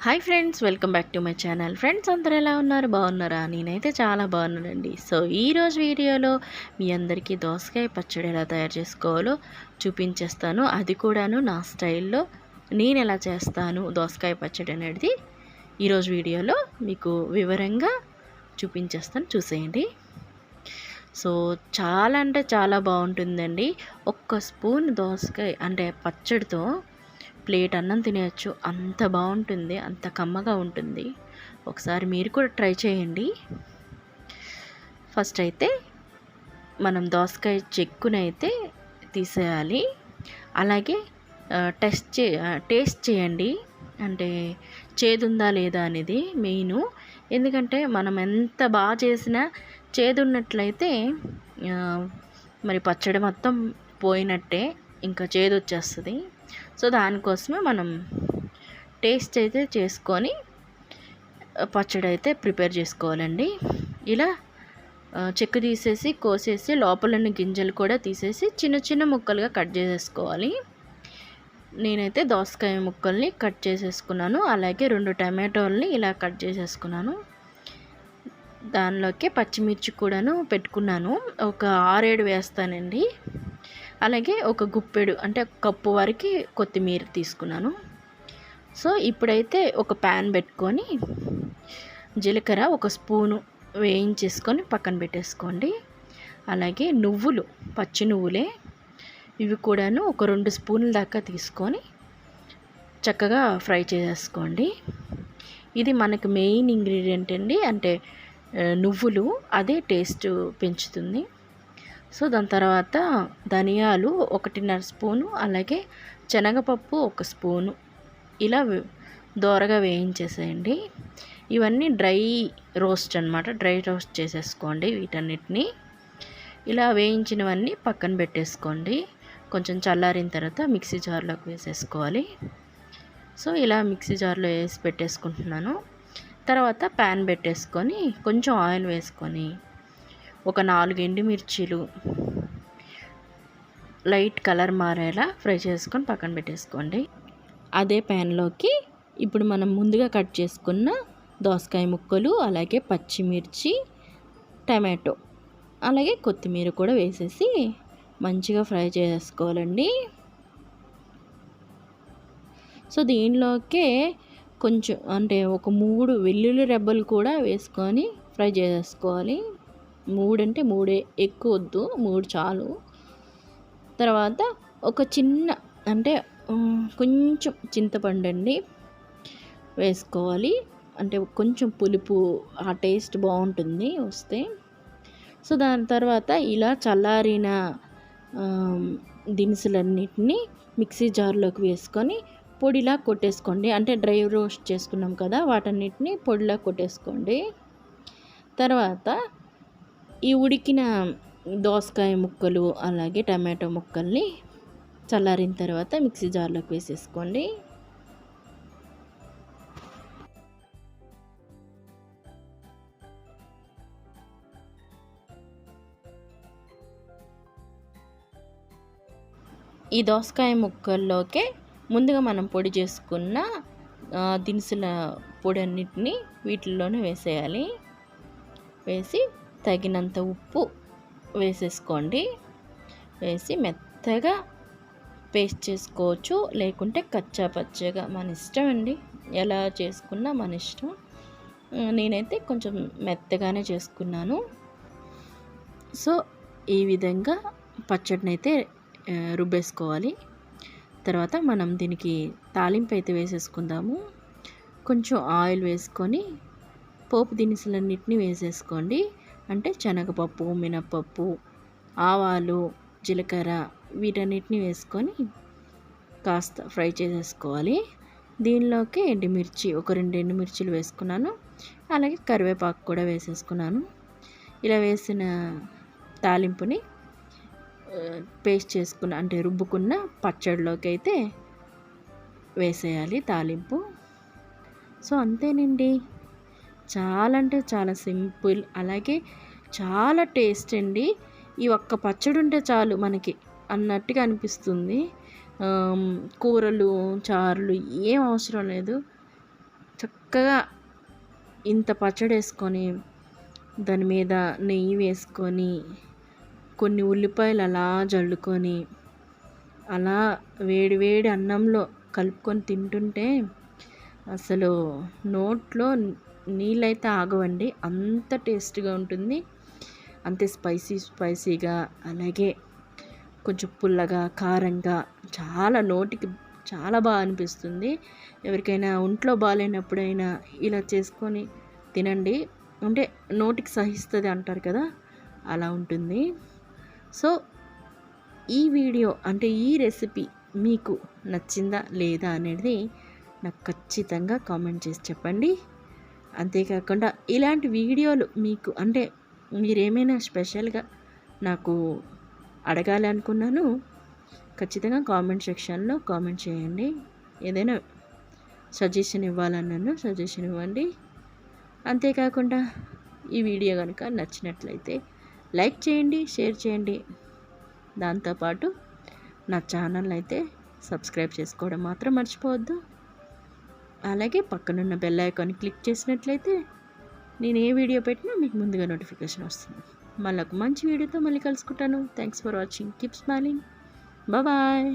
Hi friends, welcome back to my channel. Friends అందరూ ఎలా ఉన్నారు? బాగున్నారా? నేనైతే చాలా బాగున్నానండి. సో ఈరోజు వీడియోలో మీ అందరికీ దోసకాయ పచ్చడి ఎలా తయారు చేసుకోవాలో చూపించేస్తాను. అది కూడాను నా స్టైల్లో నేను ఎలా చేస్తాను దోసకాయ పచ్చడి అనేది ఈరోజు వీడియోలో మీకు వివరంగా చూపించేస్తాను, చూసేయండి. సో చాలా అంటే చాలా బాగుంటుందండి. ఒక్క స్పూన్ దోసకాయ అంటే పచ్చడితో ప్లేట్ అన్నం తినేయచ్చు. అంత బాగుంటుంది, అంత కమ్మగా ఉంటుంది. ఒకసారి మీరు కూడా ట్రై చేయండి. ఫస్ట్ అయితే మనం దోసకాయ చెక్కునైతే తీసేయాలి. అలాగే టేస్ట్ చేయండి, అంటే చేదుందా లేదా అనేది మెయిన్. ఎందుకంటే మనం ఎంత బాగా చేసినా చేదున్నట్లయితే మరి పచ్చడి మొత్తం పోయినట్టే, ఇంకా చేదు వచ్చేస్తుంది. సో దానికోసమే మనం టేస్ట్ అయితే చేసుకొని పచ్చడి అయితే ప్రిపేర్ చేసుకోవాలండి. ఇలా చెక్కు తీసేసి కోసేసి లోపలని గింజలు కూడా తీసేసి చిన్న చిన్న ముక్కలుగా కట్ చేసేసుకోవాలి. నేనైతే దోసకాయ ముక్కల్ని కట్ చేసేసుకున్నాను. అలాగే 2 టమాటోల్ని ఇలా కట్ చేసేసుకున్నాను. దానిలోకి పచ్చిమిర్చి కూడాను పెట్టుకున్నాను. ఒక 6-7 వేస్తానండి. అలాగే ఒక గుప్పెడు అంటే కప్పు వరకు కొత్తిమీర తీసుకున్నాను. సో ఇప్పుడైతే ఒక ప్యాన్ పెట్టుకొని జీలకర్ర 1 స్పూను వేయించేసుకొని పక్కన పెట్టేసుకోండి. అలాగే నువ్వులు, పచ్చి నువ్వులే, ఇవి కూడాను ఒక 2 స్పూన్ల దాకా తీసుకొని చక్కగా ఫ్రై చేసేసుకోండి. ఇది మనకు మెయిన్ ఇంగ్రీడియంట్ అండి, అంటే నువ్వులు, అదే టేస్ట్ పెంచుతుంది. సో దాని తర్వాత ధనియాలు 1.5 స్పూను, అలాగే శనగపప్పు 1 స్పూను ఇలా దోరగా వేయించేసేయండి. ఇవన్నీ డ్రై రోస్ట్ అనమాట, డ్రై రోస్ట్ చేసేసుకోండి. వీటన్నిటిని ఇలా వేయించినవన్నీ పక్కన పెట్టేసుకోండి. కొంచెం చల్లారిన తర్వాత మిక్సీ జార్లోకి వేసేసుకోవాలి. సో ఇలా మిక్సీ జార్లో వేసి పెట్టేసుకుంటున్నాను. తర్వాత ప్యాన్ పెట్టేసుకొని కొంచెం ఆయిల్ వేసుకొని ఒక 4 ఎండుమిర్చీలు లైట్ కలర్ మారేలా ఫ్రై చేసుకొని పక్కన పెట్టేసుకోండి. అదే ప్యాన్లోకి ఇప్పుడు మనం ముందుగా కట్ చేసుకున్న దోసకాయ ముక్కలు, అలాగే పచ్చిమిర్చి, టమాటో, అలాగే కొత్తిమీర కూడా వేసేసి మంచిగా ఫ్రై చేసుకోవాలండి. సో దీనిలోకే కొంచెం అంటే ఒక 3 వెల్లుల్లి రెబ్బలు కూడా వేసుకొని ఫ్రై చేసేసుకోవాలి. 3 అంటే 3, ఎక్కువ వద్దు, 3 చాలు. తర్వాత ఒక చిన్న అంటే కొంచెం చింతపండు అండి వేసుకోవాలి. అంటే కొంచెం పులుపు, ఆ టేస్ట్ బాగుంటుంది వస్తే. సో దాని తర్వాత ఇలా చల్లారిన దినుసులన్నిటిని మిక్సీ జార్లోకి వేసుకొని పొడిలా కొట్టేసుకోండి. అంటే డ్రై రోస్ట్ చేసుకున్నాం కదా, వాటన్నిటిని పొడిలా కొట్టేసుకోండి. తర్వాత ఈ ఉడికిన దోసకాయ ముక్కలు అలాగే టమాటో ముక్కల్ని చల్లారిన తర్వాత మిక్సీ జార్లోకి వేసేసుకోండి. ఈ దోసకాయ ముక్కల్లోకే ముందుగా మనం పొడి చేసుకున్న దినుసుల పొడి అన్నిటిని వీటిల్లోనే వేసేయాలి. వేసి తగినంత ఉప్పు వేసేసుకోండి. వేసి మెత్తగా పేస్ట్ చేసుకోవచ్చు, లేకుంటే కచ్చా పచ్చగా, మన ఇష్టం అండి, ఎలా చేసుకున్నా మన ఇష్టం. నేనైతే కొంచెం మెత్తగానే చేసుకున్నాను. సో ఈ విధంగా పచ్చడిని అయితే రుబ్బేసుకోవాలి. తర్వాత మనం దీనికి తాలింపు అయితే వేసేసుకుందాము. కొంచెం ఆయిల్ వేసుకొని పోపు దినుసులన్నిటిని వేసేసుకోండి. అంటే శనగపప్పు, మినపప్పు, ఆవాలు, జీలకర్ర, వీటన్నిటిని వేసుకొని కాస్త ఫ్రై చేసేసుకోవాలి. దీనిలోకి ఎండుమిర్చి ఒక 2 ఎండుమిర్చిలు వేసుకున్నాను. అలాగే కరివేపాకు కూడా వేసేసుకున్నాను. ఇలా వేసిన తాలింపుని పేస్ట్ చేసుకున్న అంటే రుబ్బుకున్న పచ్చడిలోకి అయితే వేసేయాలి తాలింపు. సో అంతేనండి, చాలా అంటే చాలా సింపుల్, అలాగే చాలా టేస్ట్ అండి. ఈ ఒక్క పచ్చడి ఉంటే చాలు మనకి అన్నట్టుగా అనిపిస్తుంది. కూరలు, చారులు ఏం అవసరం లేదు. చక్కగా ఇంత పచ్చడి వేసుకొని దాని మీద నెయ్యి వేసుకొని కొన్ని ఉల్లిపాయలు అలా జల్లుకొని అలా వేడి వేడి అన్నంలో కలుపుకొని తింటుంటే అసలు నోట్లో నీళ్ళైతే ఆగవండి. అంత టేస్ట్గా ఉంటుంది, అంతే స్పైసీగా, అలాగే కొంచెం పుల్లగా కారంగా నోటికి చాలా బాగా అనిపిస్తుంది. ఎవరికైనా ఒంట్లో బాగాలేనప్పుడైనా ఇలా చేసుకొని తినండి, అంటే నోటికి సహిస్తుంది అంటారు కదా, అలా ఉంటుంది. సో ఈ వీడియో అంటే ఈ రెసిపీ మీకు నచ్చిందా లేదా అనేది నాకు ఖచ్చితంగా కామెంట్ చేసి చెప్పండి. అంతేకాకుండా ఇలాంటి వీడియోలు మీకు అంటే మీరేమైనా స్పెషల్గా నాకు అడగాలి అనుకున్నాను, ఖచ్చితంగా కామెంట్ సెక్షన్లో కామెంట్ చేయండి. ఏదైనా సజెషన్ ఇవ్వాలన్నాను సజెషన్ ఇవ్వండి. అంతేకాకుండా ఈ వీడియో కనుక నచ్చినట్లయితే లైక్ చేయండి, షేర్ చేయండి. దాంతోపాటు నా ఛానల్ అయితే సబ్స్క్రైబ్ చేసుకోవడం మాత్రం మర్చిపోవద్దు. అలాగే పక్కనున్న బెల్ ఐకాన్ క్లిక్ చేసినట్లయితే నేను ఏ వీడియో పెట్టినా మీకు ముందుగా నోటిఫికేషన్ వస్తుంది. మళ్ళీ ఒక మంచి వీడియోతో మళ్ళీ కలుసుకుంటాను. Thanks for watching. Keep smiling. Bye.